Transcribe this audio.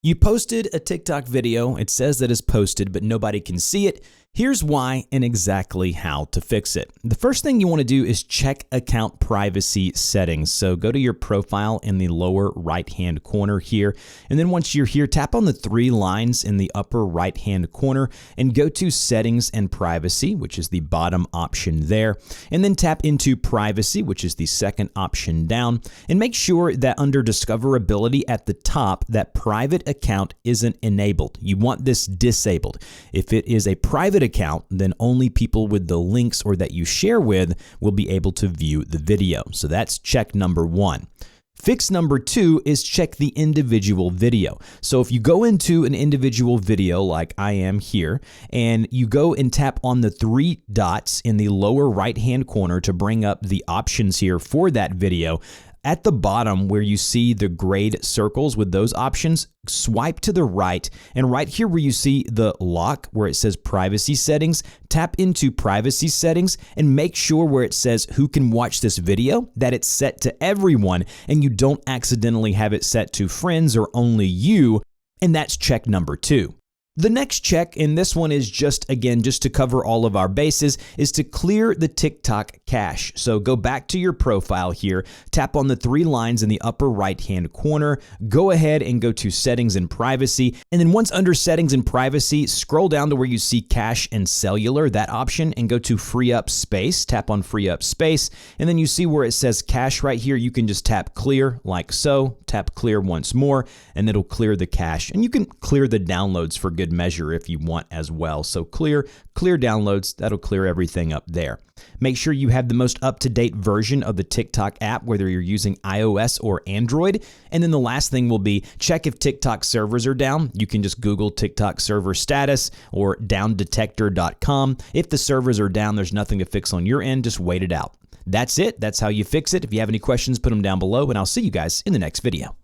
You posted a TikTok video, it says that it's posted, but nobody can see it. Here's why and exactly how to fix it. The first thing you want to do is check account privacy settings. So go to your profile in the lower right-hand corner here. And then once you're here, tap on the three lines in the upper right-hand corner and go to settings and privacy, which is the bottom option there. And then tap into privacy, which is the second option down. And make sure that under discoverability at the top, that private account isn't enabled. You want this disabled. If it is a private account, then only people with the links or that you share with will be able to view the video. So that's check number one. Fix number two is check the individual video. So if you go into an individual video like I am here, and you go and tap on the three dots in the lower right-hand corner to bring up the options here for that video, at the bottom where you see the grayed circles with those options, swipe to the right, and right here where you see the lock where it says privacy settings, tap into privacy settings and make sure where it says who can watch this video that it's set to everyone and you don't accidentally have it set to friends or only you, and that's check number two. The next check, and this one is just to cover all of our bases, is to clear the TikTok cache. So go back to your profile here, tap on the three lines in the upper right-hand corner, go ahead and go to settings and privacy, and then once under settings and privacy, scroll down to where you see cache and cellular, that option, and go to free up space, tap on free up space, and then you see where it says cache right here, you can just tap clear like so, tap clear once more, and it'll clear the cache, and you can clear the downloads for good measure if you want as well. So clear downloads, that'll clear everything up there. Make sure you have the most up-to-date version of the TikTok app, whether you're using iOS or Android. And then the last thing will be check if TikTok servers are down. You can just Google TikTok server status or downdetector.com. If the servers are down, there's nothing to fix on your end, just wait it out. That's it. That's how you fix it. If you have any questions, put them down below, and I'll see you guys in the next video.